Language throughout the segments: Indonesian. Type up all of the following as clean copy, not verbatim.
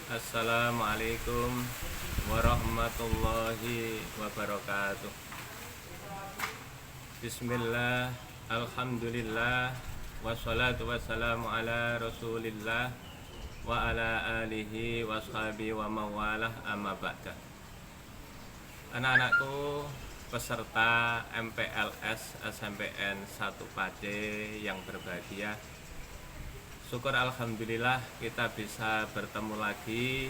Assalamualaikum warahmatullahi wabarakatuh. Bismillah, alhamdulillah, wassalatu wassalamu ala rasulillah wa ala alihi washabi wa mawalah amma ba'da. Anak-anakku peserta MPLS SMPN 1 Pace yang berbahagia, syukur alhamdulillah kita bisa bertemu lagi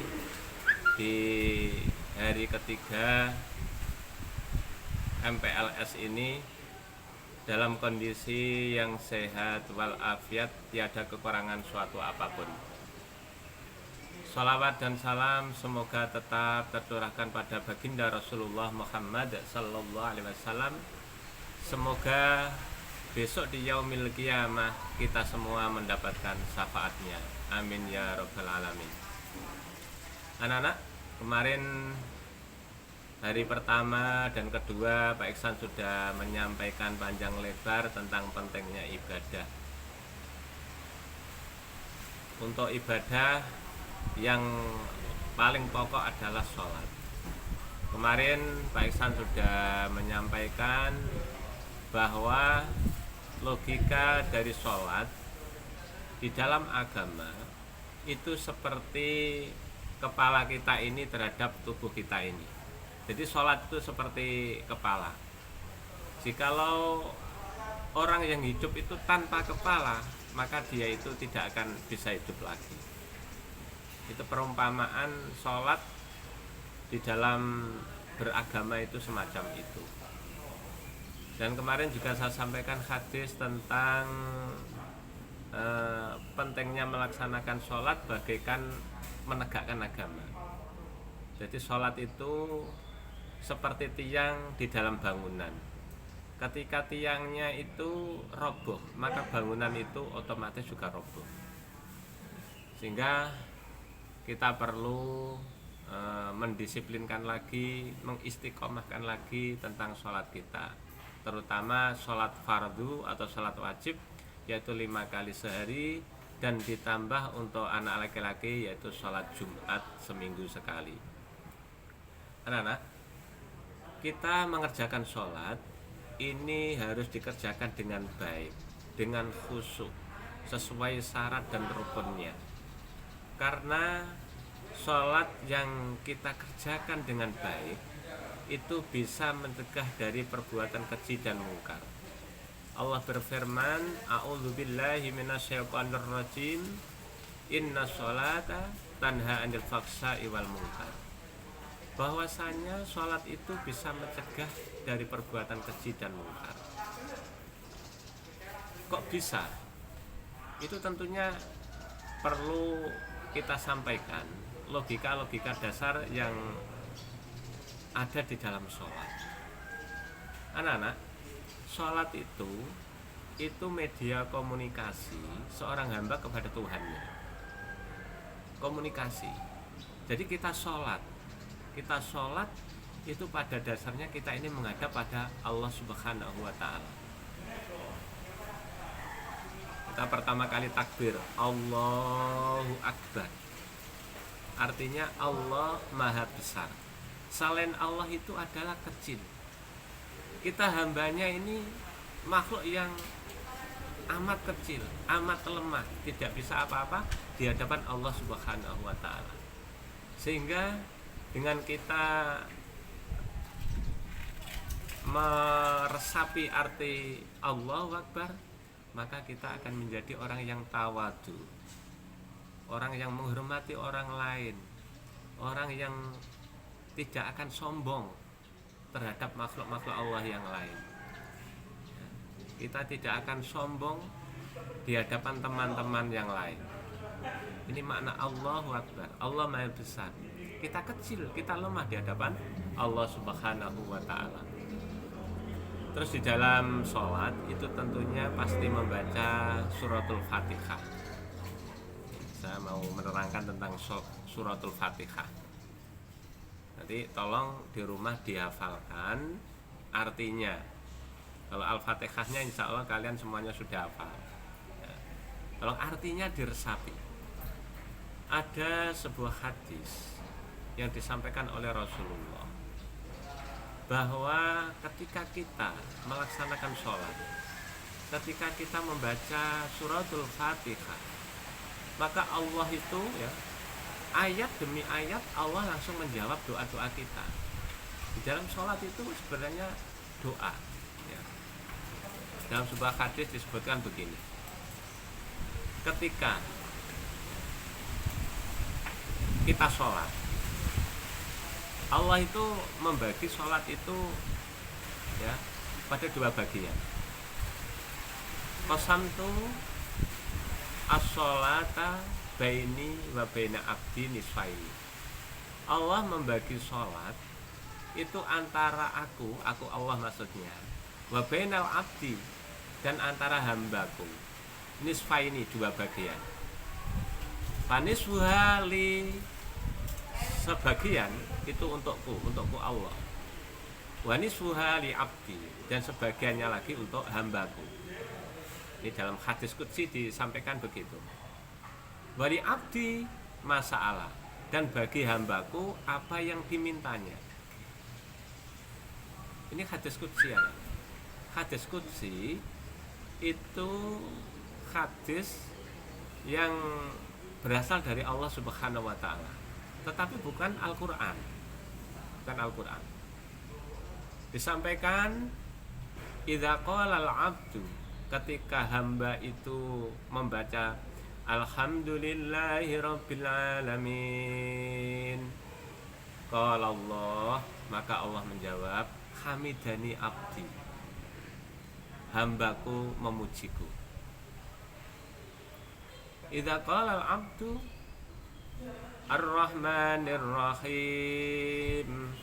di hari ketiga MPLS ini dalam kondisi yang sehat walafiat, tiada kekurangan suatu apapun. Salawat dan salam semoga tetap tercurahkan pada baginda Rasulullah Muhammad sallallahu alaihi wasallam. Semoga besok di yaumil qiyamah kita semua mendapatkan syafaatnya. Amin ya rabbal alamin. Anak-anak, kemarin hari pertama dan kedua Pak Iksan sudah menyampaikan panjang lebar tentang pentingnya ibadah. Untuk ibadah yang paling pokok adalah sholat. Kemarin Pak Iksan sudah menyampaikan bahwa logika dari sholat di dalam agama itu seperti kepala kita ini terhadap tubuh kita ini. Jadi sholat itu seperti kepala. Jikalau orang yang hidup itu tanpa kepala, maka dia itu tidak akan bisa hidup lagi. Itu perumpamaan sholat di dalam beragama itu semacam itu. Dan kemarin juga saya sampaikan hadis tentang pentingnya melaksanakan sholat bagaikan menegakkan agama. Jadi sholat itu seperti tiang di dalam bangunan. Ketika tiangnya itu roboh, maka bangunan itu otomatis juga roboh. Sehingga kita perlu mendisiplinkan lagi, mengistiqomahkan lagi tentang sholat kita, terutama sholat fardu atau sholat wajib, yaitu 5 kali sehari, dan ditambah untuk anak laki-laki yaitu sholat Jumat seminggu sekali. Anak-anak, kita mengerjakan sholat ini harus dikerjakan dengan baik, dengan khusyuk, sesuai syarat dan rukunnya. Karena sholat yang kita kerjakan dengan baik itu bisa mencegah dari perbuatan keji dan mungkar. Allah berfirman, a'udzubillahi minasyaitonir rajim, inna sholata tanha 'anil fahsya'i wal munkar. Bahwasanya sholat itu bisa mencegah dari perbuatan keji dan mungkar. Kok bisa? Itu tentunya perlu kita sampaikan logika-logika dasar yang ada di dalam sholat. Anak-anak, sholat itu media komunikasi seorang hamba kepada Tuhannya. Komunikasi. Jadi kita sholat itu pada dasarnya kita ini menghadap pada Allah Subhanahu wa ta'ala. Kita pertama kali takbir, Allahu Akbar. Artinya Allah Maha Besar. Selain Allah itu adalah kecil. Kita hambanya ini makhluk yang amat kecil, amat lemah, tidak bisa apa-apa di hadapan Allah Subhanahu wa ta'ala. Sehingga dengan kita meresapi arti Allahu Akbar, maka kita akan menjadi orang yang tawadu, orang yang menghormati orang lain, orang yang tidak akan sombong terhadap makhluk-makhluk Allah yang lain. Kita tidak akan sombong di hadapan teman-teman yang lain. Ini makna Allahu Akbar. Allah Maha Besar. Kita kecil, kita lemah di hadapan Allah Subhanahu wa ta'ala. Terus di dalam sholat itu tentunya pasti membaca suratul Fatihah. Saya mau menerangkan tentang suratul Fatihah. Nanti tolong di rumah dihafalkan artinya. Kalau Al-Fatihahnya insya Allah kalian semuanya sudah hafal. Tolong artinya diresapi. ada sebuah hadis yang disampaikan oleh Rasulullah bahwa ketika kita melaksanakan sholat, ketika kita membaca suratul Fatihah, maka Allah itu ya, ayat demi ayat Allah langsung menjawab doa-doa kita. Di dalam sholat itu sebenarnya doa ya. Dalam sebuah hadis disebutkan begini, ketika kita sholat, Allah itu membagi sholat itu ya pada dua bagian. Qasamtu as-sholata baini wa baina abdi nisfaini. Allah membagi sholat itu antara aku Allah maksudnya, wa bainal abdi, dan antara hambaku, nisfaini, dua bagian. Paniswa li, sebagian itu untukku Allah. Waniswa li abdi, dan sebagiannya lagi untuk hambaku. Ini dalam hadis qudsi disampaikan begitu. Wali abdi masalah, dan bagi hambaku apa yang dimintanya. Ini hadis qudsi ya. Hadis qudsi itu hadis yang berasal dari Allah Subhanahu wa taala, tetapi bukan Al-Qur'an. Bukan Al-Qur'an. Disampaikan idza qala al-'abdu, ketika hamba itu membaca alhamdulillahirabbil alamin, qala Allah, maka Allah menjawab hamidani abdi, hambaku memujiku. Idza qala al-'abdu ar-rahmanir rahim,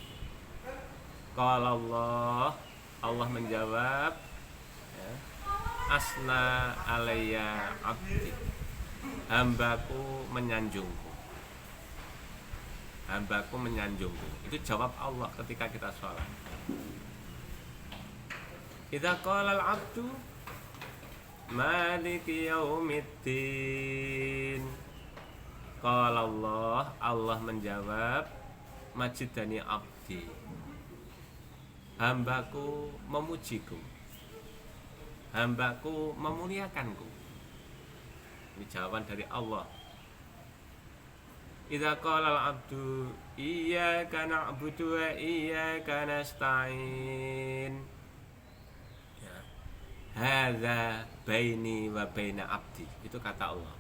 qala Allah, Allah menjawab ya, asna alayya abdi, hambaku menyanjungku, hambaku menyanjungku. Itu jawab Allah ketika kita sholat. Idza qala al-'abdu maliki yaumiddin, qala Allah, Allah menjawab majidani abdi, hambaku memujiku, hambaku memuliakanku. Ini jawaban dari Allah. Idza qala al-'abdu iyyaka na'budu wa iyyaka nasta'in, ya, hadza baini wa baina abdi. Itu kata Allah.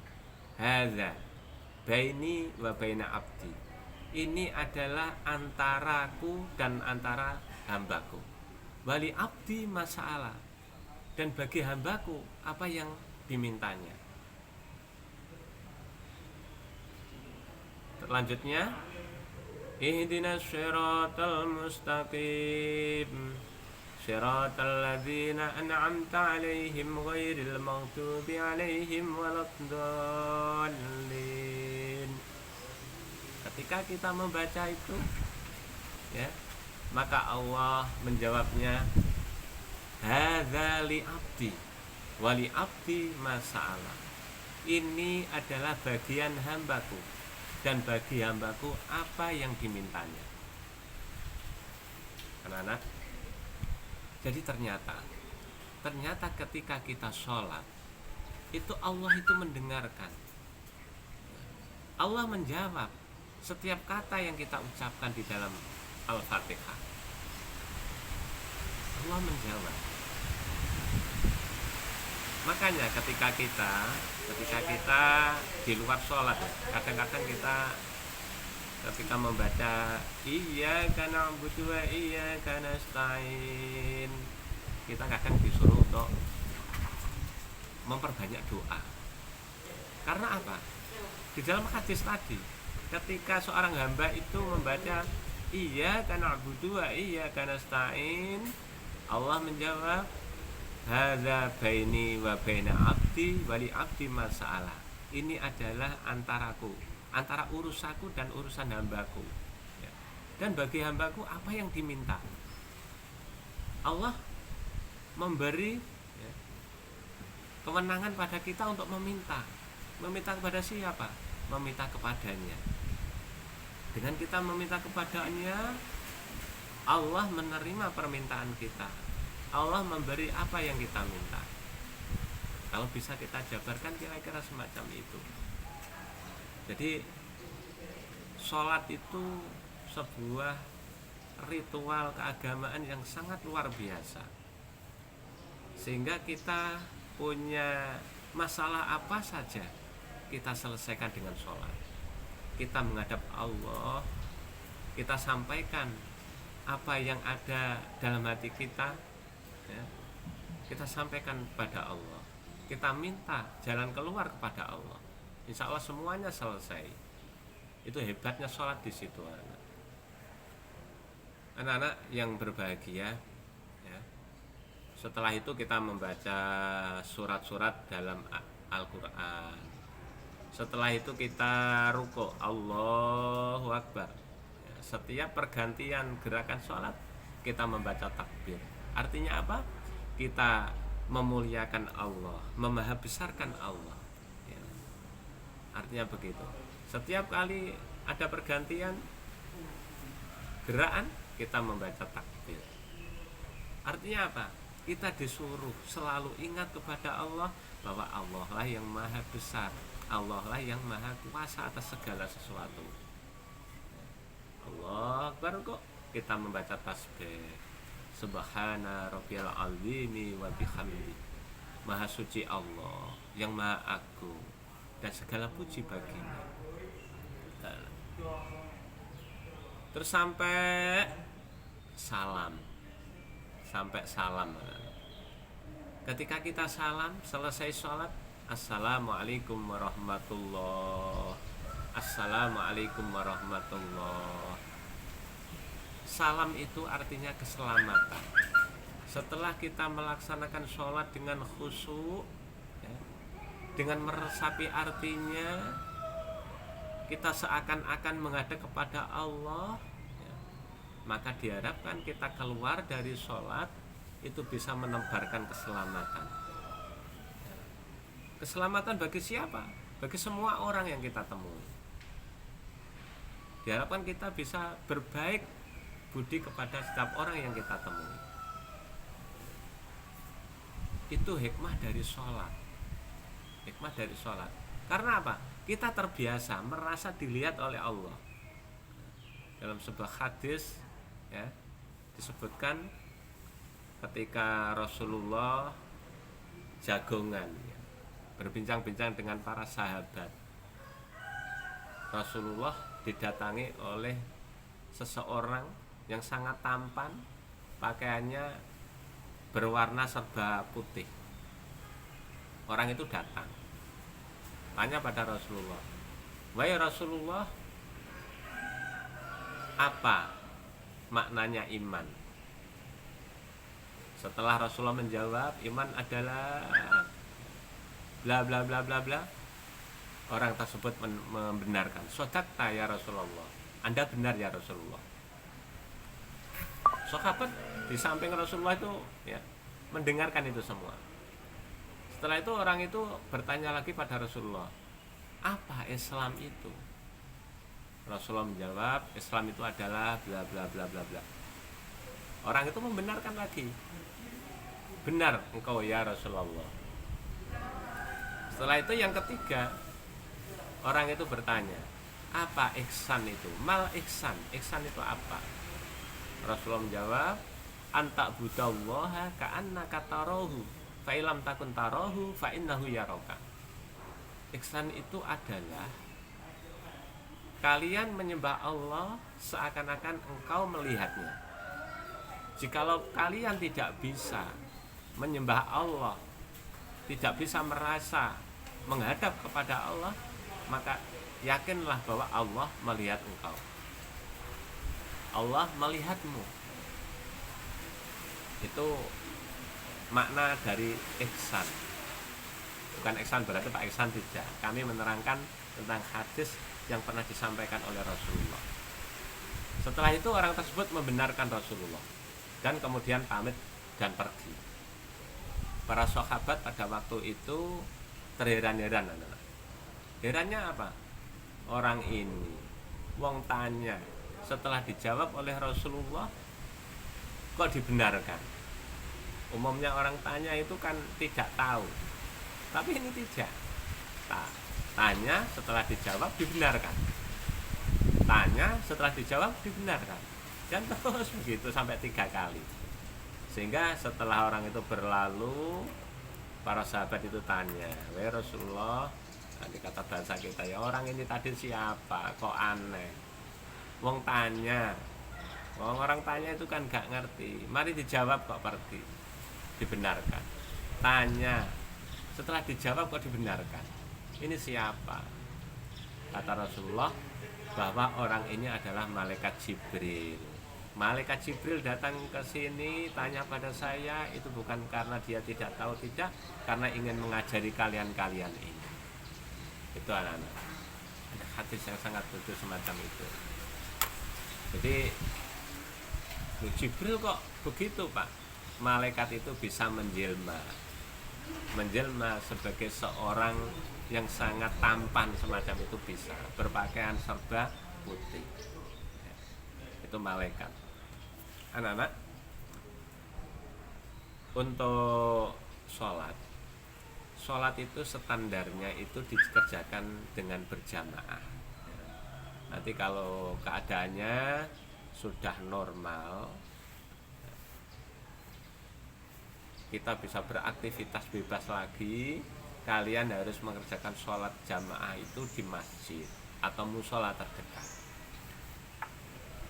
Hadza baini wa baina abdi. Ini adalah antaraku dan antara hambaku. Wali abdi masalah, dan bagi hambaku apa yang dimintanya. Selanjutnya, ihdinas siratal mustaqim, siratal ladzina an'amta 'alaihim ghairil maghdubi 'alaihim waladdallin. Ketika kita membaca itu ya, maka Allah menjawabnya hadza li abdi wali abdi masalah. Ini adalah bagian hambaku, dan bagi hambaku apa yang dimintanya. Anak-anak, jadi ternyata ketika kita sholat itu Allah itu mendengarkan, Allah menjawab setiap kata yang kita ucapkan di dalam Al-Fatihah. Allah menjawab. Makanya ketika kita di luar sholat, kadang-kadang kita ketika membaca iyyaka na'budu wa iyyaka nasta'in, kita kadang disuruh untuk memperbanyak doa. Karena apa? Di dalam hadis tadi, ketika seorang hamba itu membaca iyyaka na'budu wa iyyaka nasta'in, Allah menjawab hadza baini wa baina abdi wali abdi masalah. Ini adalah antaraku, antara urusanku dan urusan hambaku ya. Dan bagi hambaku apa yang diminta. Allah memberi kewenangan pada kita untuk meminta kepada siapa? meminta kepadanya. Dengan kita meminta kepadanya, Allah menerima permintaan kita. Allah memberi apa yang kita minta. Kalau bisa kita jabarkan kira-kira semacam itu. Jadi sholat itu sebuah ritual keagamaan yang sangat luar biasa. Sehingga kita punya masalah apa saja, kita selesaikan dengan sholat. Kita menghadap Allah, kita sampaikan apa yang ada dalam hati kita, ya, kita sampaikan kepada Allah. Kita minta jalan keluar kepada Allah. Insya Allah semuanya selesai. Itu hebatnya sholat di situ, anak-anak yang berbahagia. Ya. Setelah itu kita membaca surat-surat dalam Al-Quran. Setelah itu kita ruku, Allahu Akbar. Setiap pergantian gerakan sholat kita membaca takbir. Artinya apa? Kita memuliakan Allah, memahabesarkan Allah, ya. Artinya begitu. Setiap kali ada pergantian gerakan kita membaca takbir. Artinya apa? Kita disuruh selalu ingat kepada Allah, bahwa Allah lah yang maha besar, Allah lah yang maha kuasa atas segala sesuatu. Allah Akbar kok kita membaca tasbih, Subhana rabbiyal azimi wa bihamdi. Maha suci Allah yang maha agung dan segala puji baginya. Terus sampai salam. Ketika kita salam, selesai sholat, Assalamualaikum warahmatullah. Assalamualaikum warahmatullah. Salam itu artinya keselamatan. Setelah kita melaksanakan sholat dengan khusyuk, ya, dengan meresapi artinya, kita seakan-akan menghadap kepada Allah, ya, maka diharapkan kita keluar dari sholat itu bisa menebarkan keselamatan. Keselamatan bagi siapa? Bagi semua orang yang kita temui. Diharapkan kita bisa berbaik budi kepada setiap orang yang kita temui. Itu hikmah dari sholat. Hikmah dari sholat. Karena apa? Kita terbiasa merasa dilihat oleh Allah. Dalam sebuah hadis, ya, disebutkan ketika Rasulullah jagongan, ya, berbincang-bincang dengan para sahabat. Rasulullah didatangi oleh seseorang yang sangat tampan, pakaiannya berwarna serba putih. Orang itu datang, tanya pada Rasulullah, "Wahai Rasulullah, apa maknanya iman?" Setelah Rasulullah menjawab, iman adalah bla bla bla bla bla, orang tersebut membenarkan, "Shadaqta ya Rasulullah, Anda benar ya Rasulullah." Sahabat di samping Rasulullah itu, ya, mendengarkan itu semua. Setelah itu orang itu bertanya lagi pada Rasulullah, "Apa Islam itu?" Rasulullah menjawab, "Islam itu adalah bla bla bla bla bla." Orang itu membenarkan lagi, "Benar engkau ya Rasulullah." Setelah itu yang ketiga, orang itu bertanya, "Apa ihsan itu?" Mal ihsan, ihsan itu apa? Rasulullah menjawab, "Anta budallaha ka'annaka tarahu, fa illam takun tarahu fa innahu yaraka." Ihsan itu adalah kalian menyembah Allah seakan-akan engkau melihatnya. Jikalau kalian tidak bisa menyembah Allah, tidak bisa merasa menghadap kepada Allah, maka yakinlah bahwa Allah melihat engkau. Allah melihatmu. Itu makna dari ihsan. Bukan ihsan berarti Pak Ihsan, tidak. Kami menerangkan tentang hadis yang pernah disampaikan oleh Rasulullah. Setelah itu orang tersebut membenarkan Rasulullah dan kemudian pamit dan pergi. Para sahabat pada waktu itu terheran-heran. Herannya apa? orang ini wong tanya, setelah dijawab oleh Rasulullah kok dibenarkan. Umumnya orang tanya itu kan tidak tahu, tapi ini tidak. Tanya setelah dijawab dibenarkan, tanya setelah dijawab dibenarkan, dan terus begitu sampai 3 kali. Sehingga setelah orang itu berlalu, para sahabat itu tanya, "Wahai Rasulullah," nanti kata bahasa kita ya, orang ini tadi siapa, kok aneh, wong tanya, orang tanya itu kan gak ngerti, mari dijawab kok pergi, dibenarkan. Tanya setelah dijawab kok dibenarkan, ini siapa? Kata Rasulullah bahwa orang ini adalah malaikat Jibril. Malaikat Jibril datang ke sini tanya pada saya itu bukan karena dia tidak tahu, tidak, karena ingin mengajari kalian-kalian ini. Itu anak-anak, ada hadis yang sangat lucu semacam itu. Jadi Jibril kok begitu Pak? Malaikat itu bisa menjelma sebagai seorang yang sangat tampan semacam itu, bisa berpakaian serba putih. Itu malaikat. Anak-anak, untuk sholat itu standarnya itu dikerjakan dengan berjamaah. Nanti kalau keadaannya sudah normal, kita bisa beraktivitas bebas lagi, kalian harus mengerjakan sholat jamaah itu di masjid atau musola terdekat,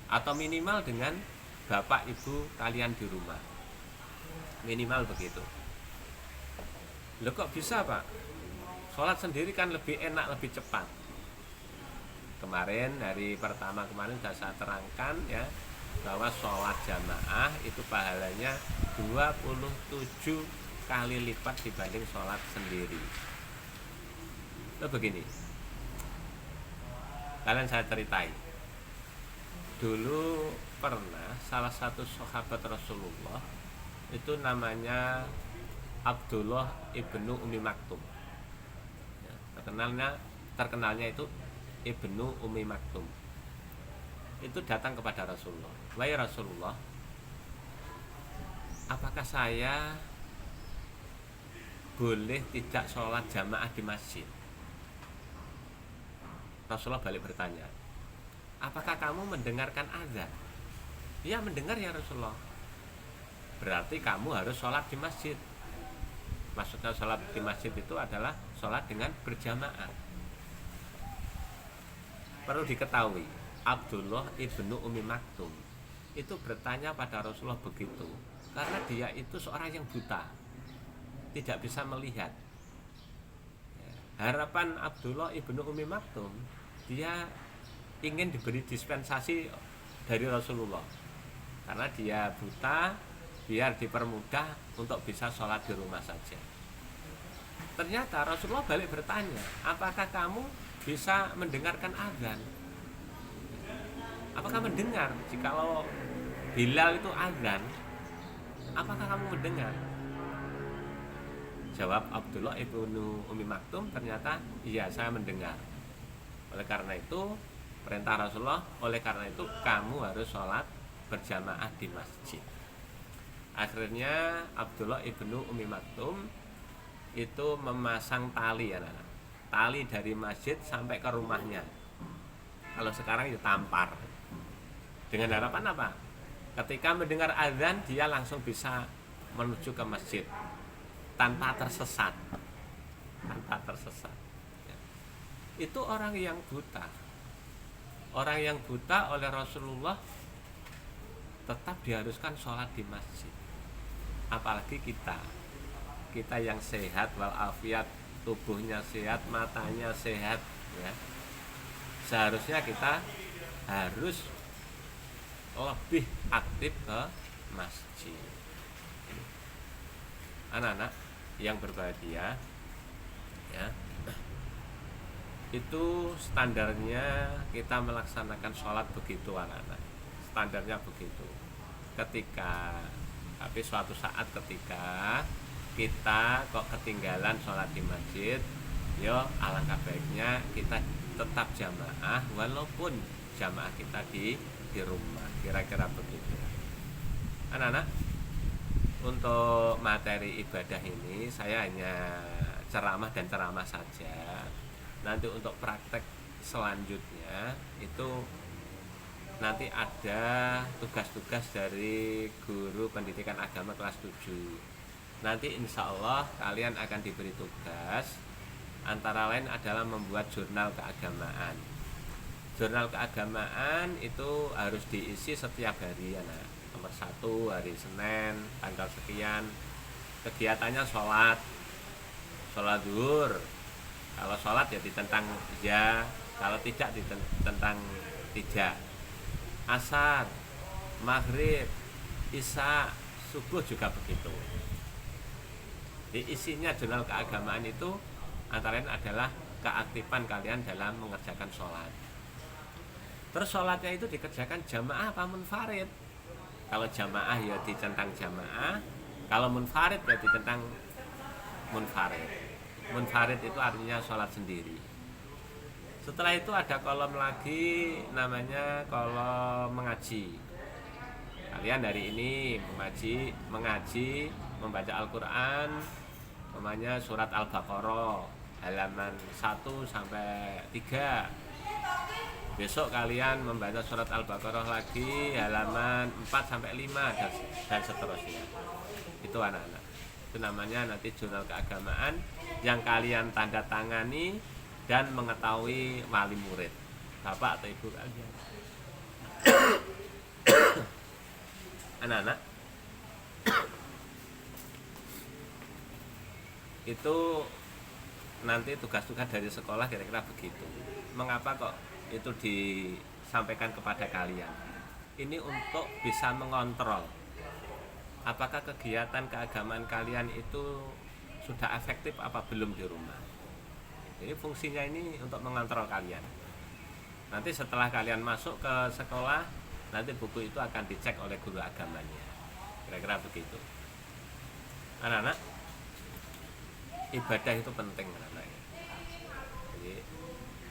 atau minimal dengan bapak ibu kalian di rumah, minimal begitu. Loh kok bisa Pak? Sholat sendiri kan lebih enak, lebih cepat. Kemarin hari pertama kemarin sudah saya terangkan ya, bahwa sholat jamaah itu pahalanya 27 kali lipat dibanding sholat sendiri. Itu begini, kalian saya ceritain. Dulu pernah salah satu sahabat Rasulullah itu namanya Abdullah ibnu Umi Maktum. Terkenalnya itu Ibnu Umi Maktum. Itu datang kepada Rasulullah, "Wahai Rasulullah, apakah saya boleh tidak sholat jamaah di masjid?" Rasulullah balik bertanya, "Apakah kamu mendengarkan azan?" "Iya, mendengar ya Rasulullah." "Berarti kamu harus sholat di masjid." Maksudnya sholat di masjid itu adalah sholat dengan berjamaah. Perlu diketahui, Abdullah ibnu Umi Maktum itu bertanya pada Rasulullah begitu karena dia itu seorang yang buta, tidak bisa melihat. Harapan Abdullah ibnu Umi Maktum, dia ingin diberi dispensasi dari Rasulullah karena dia buta, biar dipermudah untuk bisa sholat di rumah saja. Ternyata Rasulullah balik bertanya, "Apakah kamu bisa mendengarkan azan?" Apakah mendengar jikalau Bilal itu azan? Apakah kamu mendengar? Jawab Abdullah ibnu Umi Maktum, ternyata iya, saya mendengar. Oleh karena itu perintah Rasulullah, oleh karena itu kamu harus sholat berjamaah di masjid. Akhirnya Abdullah ibnu Umi Maktum itu memasang tali, anak-anak, tali dari masjid sampai ke rumahnya. Kalau sekarang itu tampar. Dengan harapan apa? Ketika mendengar azan dia langsung bisa menuju ke masjid tanpa tersesat. Tanpa tersesat. Itu orang yang buta. Orang yang buta oleh Rasulullah tetap diharuskan sholat di masjid. Apalagi kita yang sehat walafiat, tubuhnya sehat, matanya sehat ya. Seharusnya kita harus lebih aktif ke masjid. Anak-anak yang berbahagia ya, itu standarnya kita melaksanakan sholat begitu anak-anak, standarnya begitu. Tapi suatu saat ketika kita kok ketinggalan sholat di masjid, yo alangkah baiknya kita tetap jamaah walaupun jamaah kita di rumah. Kira-kira begitu. Anak-anak, untuk materi ibadah ini saya hanya ceramah dan ceramah saja. Nanti untuk praktek selanjutnya itu nanti ada tugas-tugas dari guru pendidikan agama kelas 7. Nanti insya Allah kalian akan diberi tugas, antara lain adalah membuat jurnal keagamaan. Jurnal keagamaan itu harus diisi setiap hari ya. Nomor 1 hari Senin tanggal sekian, kegiatannya sholat zuhur. Kalau sholat ya ditentang ya, kalau tidak ditentang tidak. Asar, maghrib, isya, subuh juga begitu. Di isinya jurnal keagamaan itu antara lain adalah keaktifan kalian dalam mengerjakan sholat. Terus sholatnya itu dikerjakan jamaah apa munfarid? Kalau jamaah ya ditentang jamaah, kalau munfarid ya ditentang munfarid. Munfarid itu artinya sholat sendiri. Setelah itu ada kolom lagi namanya kolom mengaji. Kalian hari ini mengaji, membaca Al-Quran, namanya surat Al-Baqarah halaman 1 sampai 3. Besok kalian membaca surat Al-Baqarah lagi halaman 4 sampai 5 dan seterusnya. Itu anak-anak. Itu namanya nanti jurnal keagamaan yang kalian tanda tangani dan mengetahui wali murid, bapak atau ibu kalian. Anak-anak, itu nanti tugas-tugas dari sekolah kira-kira begitu. Mengapa kok itu disampaikan kepada kalian? Ini untuk bisa mengontrol apakah kegiatan keagamaan kalian itu sudah efektif apa belum di rumah. Jadi fungsinya ini untuk mengontrol kalian. Nanti setelah kalian masuk ke sekolah, nanti buku itu akan dicek oleh guru agamanya. Kira-kira begitu. Anak-anak, ibadah itu penting, anak-anak. Jadi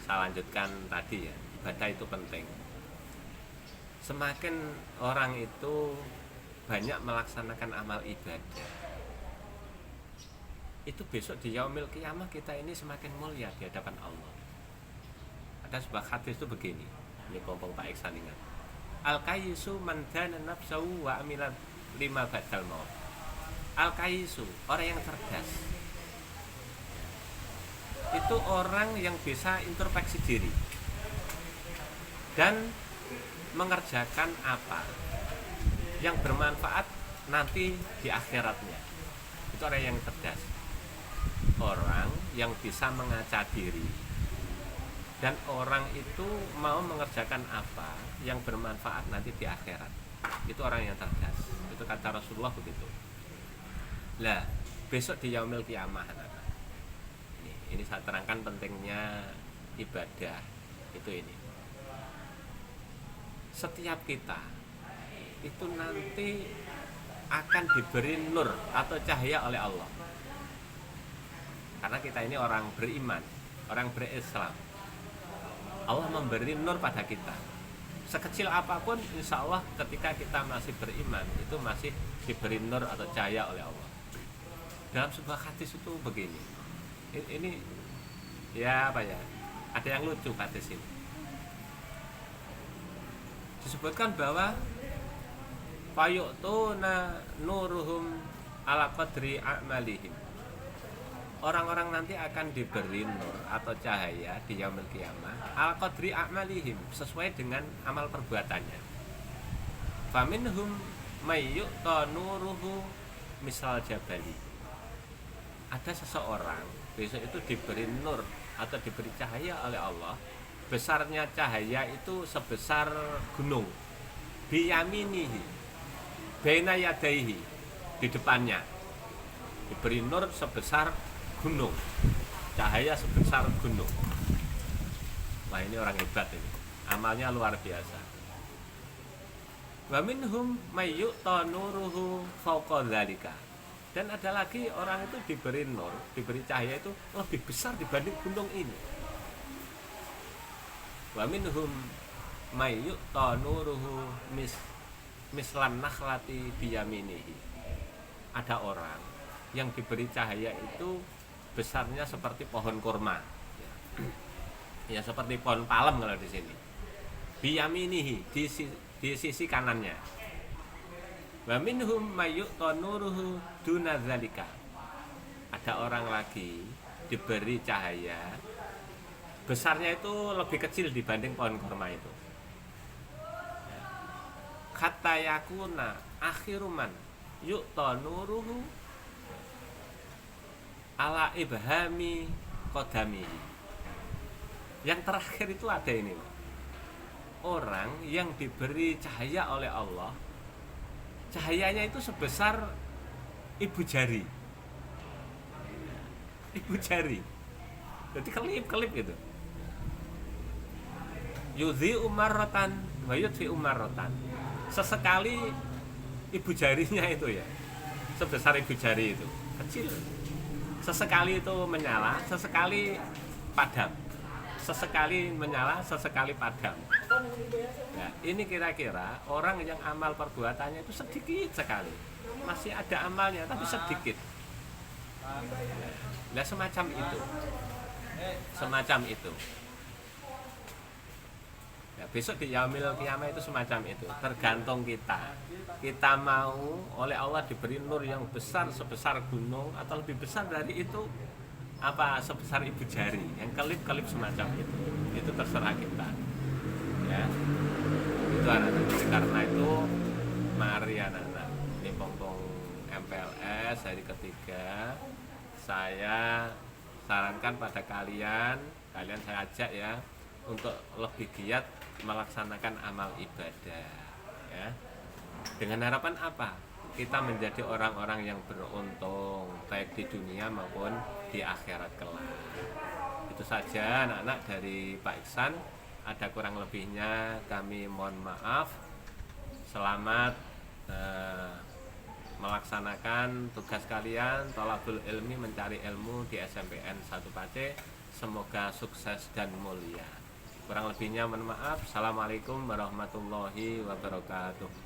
saya lanjutkan tadi ya, ibadah itu penting. Semakin orang itu banyak melaksanakan amal ibadah, itu besok di yaumil qiyamah kita ini semakin mulia di hadapan Allah. Ada sebuah hadis itu begini, ini pompong Pak Iksan ingat. Al-kayyisu man dana nafsahu wa amila lima ba'dal maut. Al-kayyisu, orang yang cerdas, itu orang yang bisa introspeksi diri dan mengerjakan apa yang bermanfaat nanti di akhiratnya. Itu orang yang cerdas, orang yang bisa mengaca diri, dan orang itu mau mengerjakan apa yang bermanfaat nanti di akhirat. Itu orang yang cerdas. Itu kata Rasulullah begitu. Lah, besok di yaumil qiyamah, ini saya terangkan pentingnya ibadah itu ini. Setiap kita itu nanti akan diberi nur atau cahaya oleh Allah. Karena kita ini orang beriman, orang berislam. Allah memberi nur pada kita. Sekecil apapun, insya Allah ketika kita masih beriman, itu masih diberi nur atau cahaya oleh Allah. Dalam sebuah hadis itu begini. Ini ya apa ya? Ada yang lucu hadis ini. Disebutkan bahwa fayu'tuna nuruhum ala qadri a'malihim. Orang-orang nanti akan diberi nur atau cahaya di yaumil qiyamah ala qadri a'malihim, sesuai dengan amal perbuatannya. Faminhum may yu'ta nuruhu misal jabali. Ada seseorang besok itu diberi nur atau diberi cahaya oleh Allah, besarnya cahaya itu sebesar gunung, biyaminihi baina yadaihi, di depannya diberi nur sebesar gunung, cahaya sebesar gunung. Wah, ini orang hebat ini, amalnya luar biasa. Wa minhum may yu'ta nuruhu fawqa dzalika. Dan ada lagi orang itu diberi nur, diberi cahaya itu lebih besar dibanding gunung ini. Wa minhum may yu'ta nuruhu mislan nakhlati biyaminihi. Ada orang yang diberi cahaya itu besarnya seperti pohon kurma. Ya seperti pohon palem kalau di sini. Biyaminihi, di sisi kanannya. Wa minhum may yu'ta nuruhu duna dzalika. Ada orang lagi diberi cahaya besarnya itu lebih kecil dibanding pohon kurma itu. Kata yakuna akhiruman yu'ta nuruhu ala ibhami kodami. Yang terakhir itu ada ini, orang yang diberi cahaya oleh Allah, cahayanya itu sebesar ibu jari. Ibu jari, jadi kelip-kelip gitu. Yudhi umarrotan wa yudhi umarrotan. Sesekali ibu jarinya itu ya sebesar ibu jari itu, kecil. Sesekali itu menyala, sesekali padam. Sesekali menyala, sesekali padam. Nah, ini kira-kira orang yang amal perbuatannya itu sedikit sekali. Masih ada amalnya tapi sedikit. Nah, semacam itu. Semacam itu. Ya, besok di yaumil qiyamah itu semacam itu. Tergantung kita. Kita mau oleh Allah diberi nur yang besar sebesar gunung atau lebih besar dari itu, apa sebesar ibu jari, yang kelip-kelip semacam itu terserah kita. Ya, itu anak-anak. Karena itu mari anak-anak, ini pompong MPLS hari ketiga, saya sarankan pada kalian saya ajak ya untuk lebih giat melaksanakan amal ibadah ya. Dengan harapan apa? Kita menjadi orang-orang yang beruntung baik di dunia maupun di akhirat kelak. Itu saja anak-anak dari Pak Iksan. Ada kurang lebihnya kami mohon maaf. Selamat melaksanakan tugas kalian thalabul ilmi, mencari ilmu di SMPN 1 Pace. Semoga sukses dan mulia. Kurang lebihnya mohon maaf. Assalamualaikum warahmatullahi wabarakatuh.